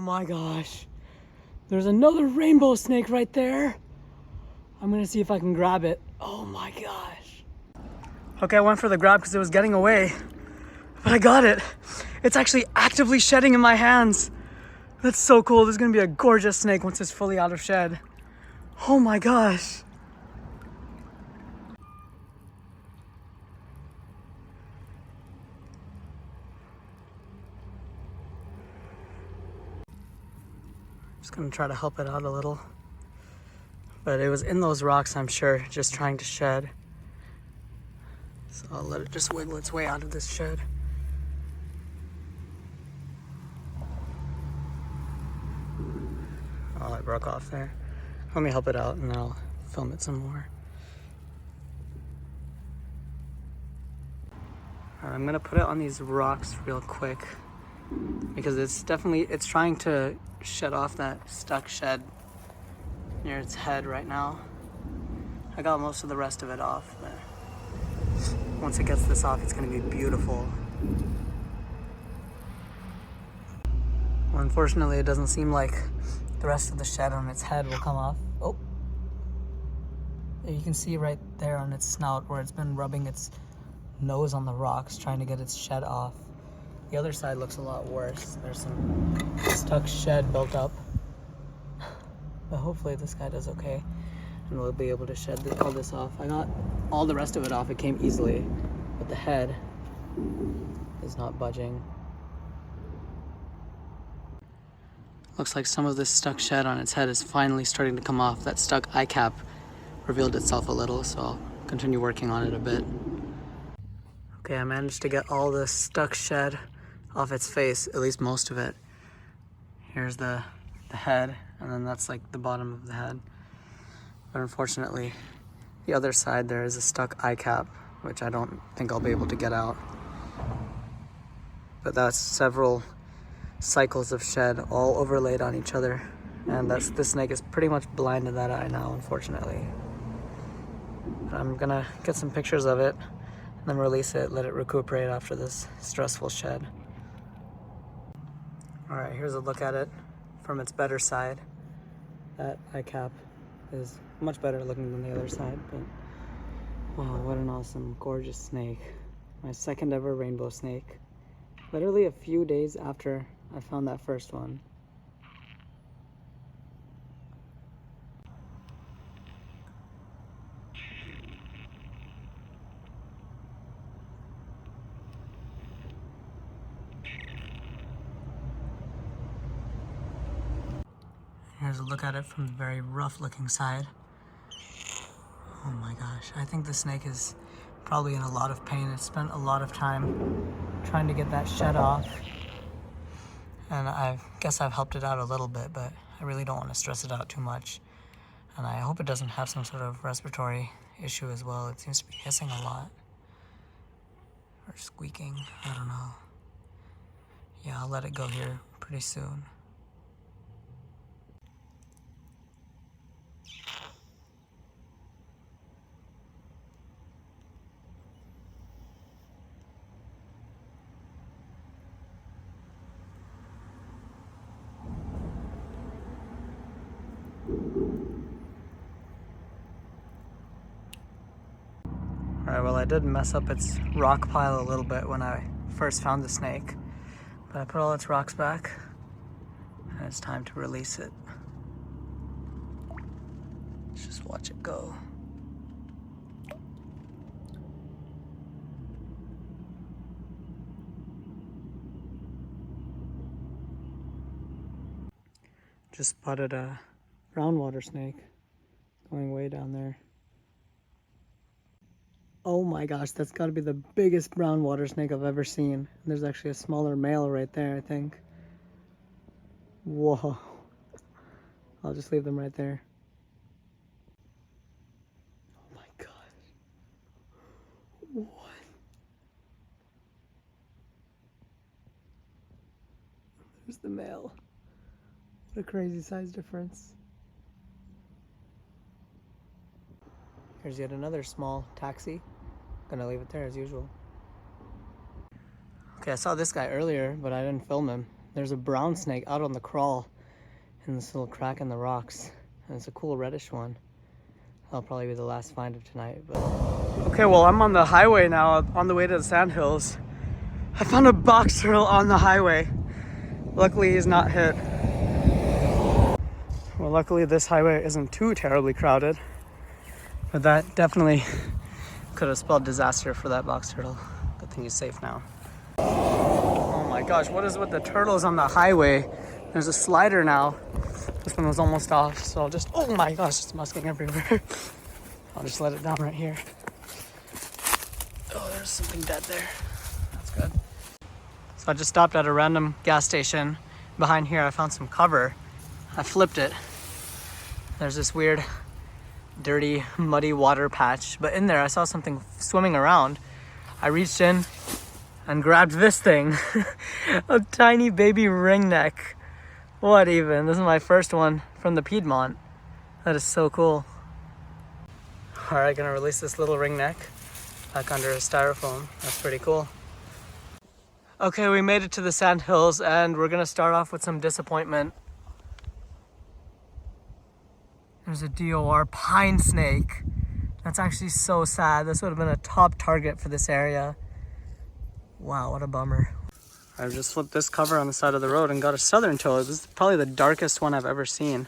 my gosh. There's another rainbow snake right there. I'm gonna see if I can grab it. Oh my gosh. Okay, I went for the grab because it was getting away, but I got it. It's actually actively shedding in my hands. That's so cool. This is gonna be a gorgeous snake once it's fully out of shed. Oh my gosh. Just gonna try to help it out a little. But it was in those rocks, I'm sure, just trying to shed. So I'll let it just wiggle its way out of this shed. Oh, it broke off there. Let me help it out and then I'll film it some more. All right, I'm gonna put it on these rocks real quick because it's trying to shed off that stuck shed near its head right now. I got most of the rest of it off, but once it gets this off, it's gonna be beautiful. Well, unfortunately, it doesn't seem like the rest of the shed on its head will come off. Oh, you can see right there on its snout where it's been rubbing its nose on the rocks trying to get its shed off. The other side looks a lot worse. There's some stuck shed built up, but hopefully this guy does okay and we'll be able to shed all this off. I got all the rest of it off. It came easily, but the head is not budging. Looks like some of this stuck shed on its head is finally starting to come off. That stuck eye cap revealed itself a little, so I'll continue working on it a bit. Okay, I managed to get all the stuck shed off its face, at least most of it. Here's the head, and then that's like the bottom of the head. But unfortunately, the other side there is a stuck eye cap, which I don't think I'll be able to get out. But that's several cycles of shed all overlaid on each other, and this snake is pretty much blind to that eye now, unfortunately. But I'm gonna get some pictures of it and then release it, let it recuperate after this stressful shed. All right, here's a look at it from its better side. That eye cap is much better looking than the other side, but wow, what an awesome, gorgeous snake. My second ever rainbow snake. Literally a few days after I found that first one. Here's a look at it from the very rough looking side. Oh my gosh, I think the snake is probably in a lot of pain. It spent a lot of time trying to get that shed off. And I guess I've helped it out a little bit, but I really don't want to stress it out too much. And I hope it doesn't have some sort of respiratory issue as well. It seems to be hissing a lot. Or squeaking, I don't know. Yeah, I'll let it go here pretty soon. Alright, well I did mess up its rock pile a little bit when I first found the snake, but I put all its rocks back and it's time to release it. Let's just watch it go. Just spotted a brown water snake going way down there. Oh my gosh, that's got to be the biggest brown water snake I've ever seen. There's actually a smaller male right there, I think. Whoa. I'll just leave them right there. Oh my gosh. What? There's the male. What a crazy size difference. Here's yet another small taxi. Gonna leave it there as usual. Okay, I saw this guy earlier, but I didn't film him. There's a brown snake out on the crawl in this little crack in the rocks. And it's a cool reddish one. That'll probably be the last find of tonight. But... Okay, well, I'm on the highway now, on the way to the Sandhills. I found a box turtle on the highway. Luckily, he's not hit. Well, luckily this highway isn't too terribly crowded. But that definitely could have spelled disaster for that box turtle. Good thing he's safe now. Oh my gosh, what is with the turtles on the highway? There's a slider now. This one was almost off, so I'll just, oh my gosh, it's musking everywhere. I'll just let it down right here. Oh, there's something dead there. That's good. So I just stopped at a random gas station. Behind here I found some cover. I flipped it. There's this weird, dirty, muddy water patch, but in there I saw something swimming around. I reached in and grabbed this thing. A tiny baby ringneck. What even? This is my first one from the Piedmont. That is so cool. All right, gonna release this little ringneck back under a styrofoam. That's pretty cool. Okay, we made it to the Sandhills and we're gonna start off with some disappointment. There's a DOR pine snake. That's actually so sad. This would have been a top target for this area. Wow, what a bummer. I just flipped this cover on the side of the road and got a southern toad. This is probably the darkest one I've ever seen.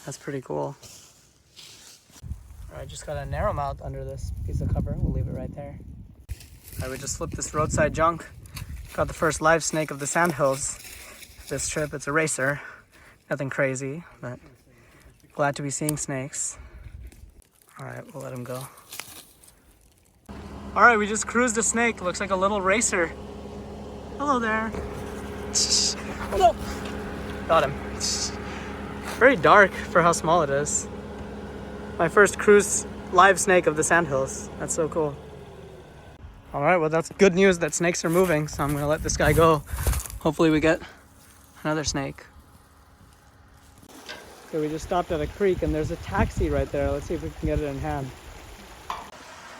That's pretty cool. I just got a narrowmouth under this piece of cover. We'll leave it right there. All right, we just flipped this roadside junk. Got the first live snake of the Sandhills this trip. It's a racer. Nothing crazy, but glad to be seeing snakes. All right, we'll let him go. All right, we just cruised a snake. Looks like a little racer. Hello there. Oh no! Got him. Very dark for how small it is. My first cruise live snake of the Sandhills. That's so cool. All right, well, that's good news that snakes are moving, so I'm gonna let this guy go. Hopefully we get another snake. So we just stopped at a creek and there's a taxi right there. Let's see if we can get it in hand.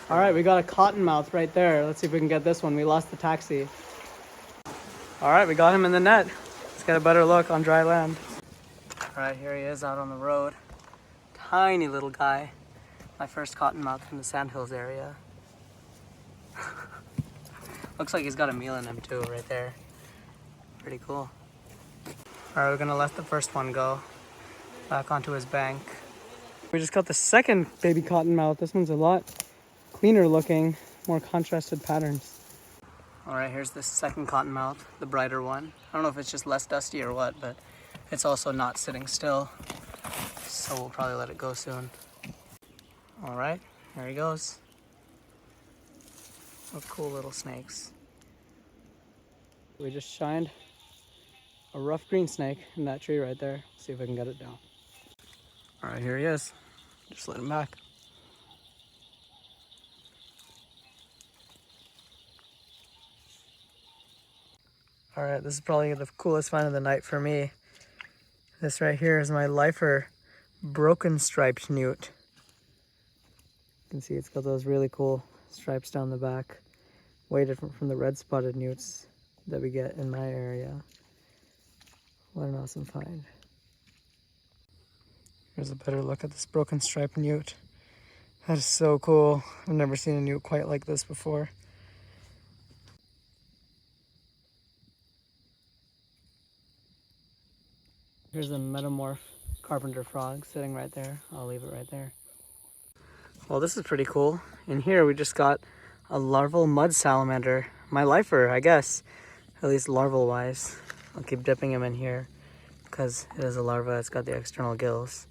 All right, we got a cottonmouth right there. Let's see if we can get this one. We lost the taxi. All right, we got him in the net. Let's get a better look on dry land. All right, here he is out on the road. Tiny little guy. My first cottonmouth from the Sandhills area. Looks like he's got a meal in him too, right there. Pretty cool. All right, we're gonna let the first one go. Back onto his bank. We just got the second baby cottonmouth. This one's a lot cleaner looking, more contrasted patterns. All right, here's the second cottonmouth, the brighter one. I don't know if it's just less dusty or what, but it's also not sitting still. So we'll probably let it go soon. All right, there he goes. What cool little snakes. We just shined a rough green snake in that tree right there. See if I can get it down. All right, here he is. Just let him back. All right, this is probably the coolest find of the night for me. This right here is my lifer broken striped newt. You can see it's got those really cool stripes down the back. Way different from the red spotted newts that we get in my area. What an awesome find. Here's a better look at this broken striped newt. That is so cool. I've never seen a newt quite like this before. Here's a metamorph carpenter frog sitting right there. I'll leave it right there. Well, this is pretty cool. In here we just got a larval mud salamander. My lifer, I guess. At least larval wise. I'll keep dipping him in here because it is a larva. It's got the external gills.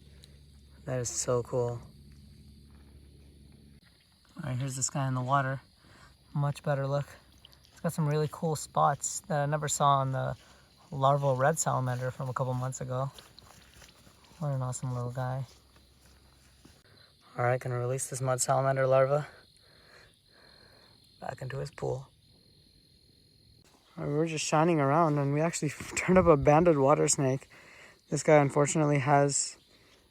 That is so cool. All right, here's this guy in the water. Much better look. It's got some really cool spots that I never saw on the larval red salamander from a couple months ago. What an awesome little guy. All right, gonna release this mud salamander larva back into his pool. We were just shining around and we actually turned up a banded water snake. This guy unfortunately has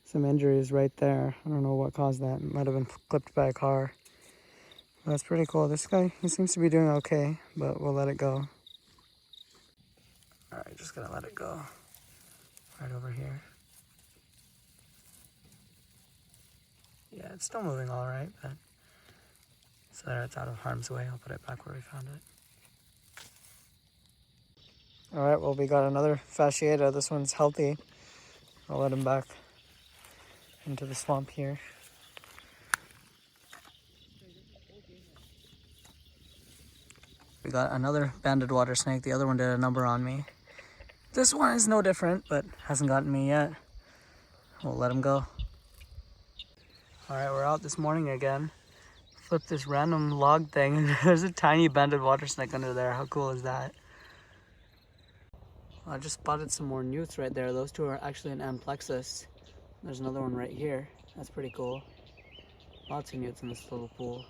some injuries right there. I don't know what caused that. It might have been clipped by a car. But that's pretty cool. This guy, he seems to be doing okay, but we'll let it go. Alright, just gonna let it go right over here. Yeah, it's still moving all right, but so that it's out of harm's way, I'll put it back where we found it. Alright, well, we got another fasciata. This one's healthy. I'll let him back into the swamp here. We got another banded water snake. The other one did a number on me. This one is no different, but hasn't gotten me yet. We'll let him go. Alright, we're out this morning again. Flipped this random log thing and there's a tiny banded water snake under there. How cool is that? I just spotted some more newts right there. Those two are actually an amplexus. There's another one right here. That's pretty cool. Lots of newts in this little pool.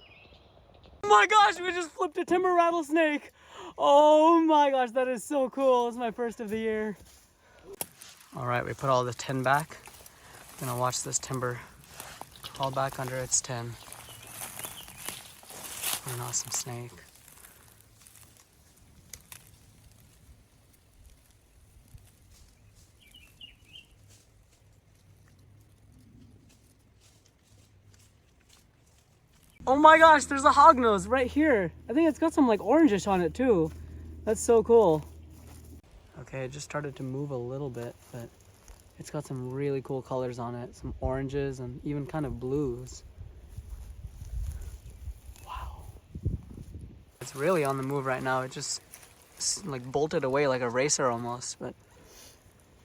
Oh my gosh, we just flipped a timber rattlesnake. Oh my gosh, that is so cool. It's my first of the year. All right, we put all the tin back. I'm gonna watch this timber crawl back under its tin. What an awesome snake. Oh my gosh, there's a hognose right here. I think it's got some like orangish on it too. That's so cool. Okay, it just started to move a little bit, but it's got some really cool colors on it. Some oranges and even kind of blues. Wow. It's really on the move right now. It just like bolted away like a racer almost, but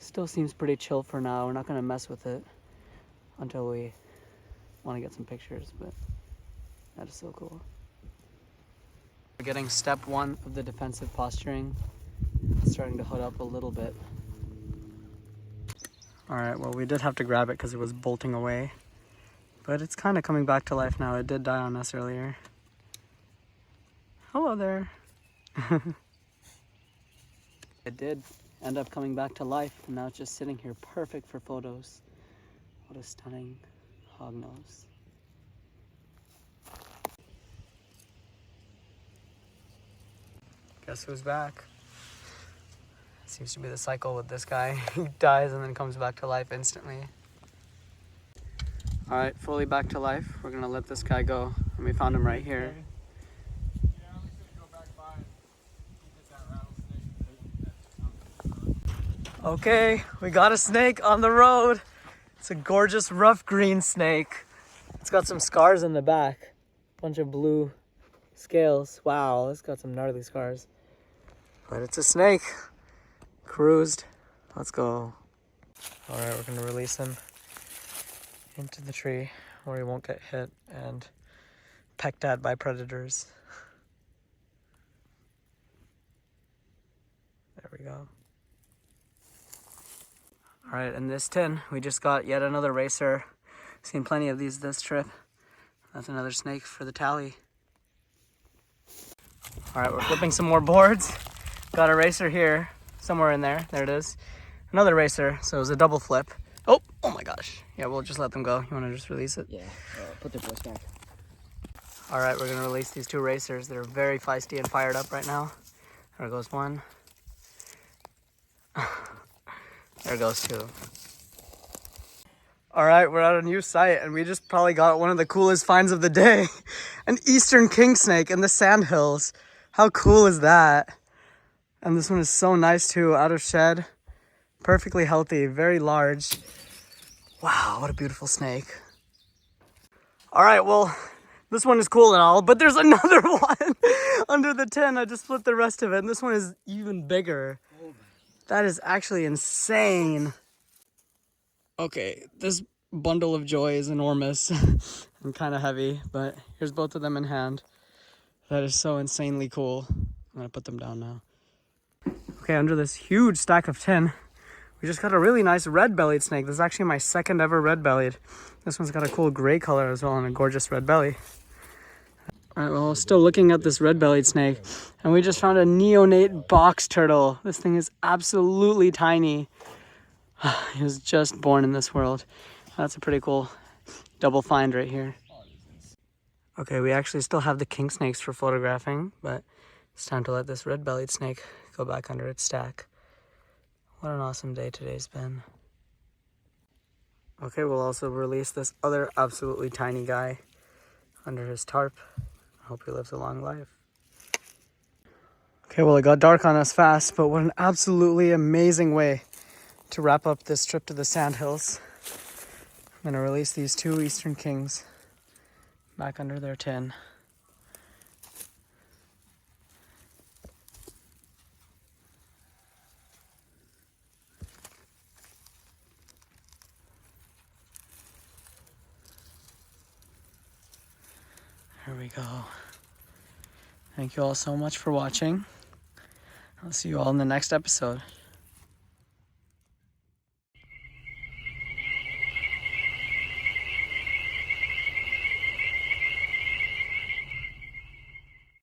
still seems pretty chill for now. We're not gonna mess with it until we want to get some pictures, but that is so cool. We're getting step one of the defensive posturing. It's starting to hood up a little bit. All right, well, we did have to grab it because it was bolting away, but it's kind of coming back to life now. It did die on us earlier. Hello there. It did end up coming back to life, and now it's just sitting here perfect for photos. What a stunning hognose. Guess who's back? Seems to be the cycle with this guy. He dies and then comes back to life instantly. All right, fully back to life. We're gonna let this guy go. And we found him right here. Okay, we got a snake on the road. It's a gorgeous rough green snake. It's got some scars in the back. Bunch of blue scales. Wow, it's got some gnarly scars. But it's a snake. Cruised. Let's go. All right, we're gonna release him into the tree where he won't get hit and pecked at by predators. There we go. All right, in this tin, we just got yet another racer. Seen plenty of these this trip. That's another snake for the tally. All right, we're flipping some more boards. Got a racer here, somewhere in there. There it is. Another racer, so it was a double flip. Oh my gosh. Yeah, we'll just let them go. You want to just release it? Yeah, put the voice back. All right, we're going to release these two racers. They're very feisty and fired up right now. There goes one. There goes two. All right, we're at a new site, and we just probably got one of the coolest finds of the day. An eastern king snake in the Sandhills. How cool is that? And this one is so nice too, out of shed. Perfectly healthy, very large. Wow, what a beautiful snake. All right, well, this one is cool and all, but there's another one under the tin. I just flipped the rest of it, and this one is even bigger. That is actually insane. Okay, this bundle of joy is enormous and kind of heavy, but here's both of them in hand. That is so insanely cool. I'm gonna put them down now. Okay, under this huge stack of tin, we just got a really nice red-bellied snake. This is actually my second ever red-bellied. This one's got a cool gray color as well and a gorgeous red belly. All right, well, still looking at this red-bellied snake, and we just found a neonate box turtle. This thing is absolutely tiny. He was just born in this world. That's a pretty cool double find right here. Okay, we actually still have the king snakes for photographing, but it's time to let this red-bellied snake go back under its stack. What an awesome day today's been. Okay, we'll also release this other absolutely tiny guy under his tarp. I hope he lives a long life. Okay, well, it got dark on us fast, but what an absolutely amazing way to wrap up this trip to the Sandhills. I'm gonna release these two Eastern Kings back under their tin. Here we go. Thank you all so much for watching. I'll see you all in the next episode.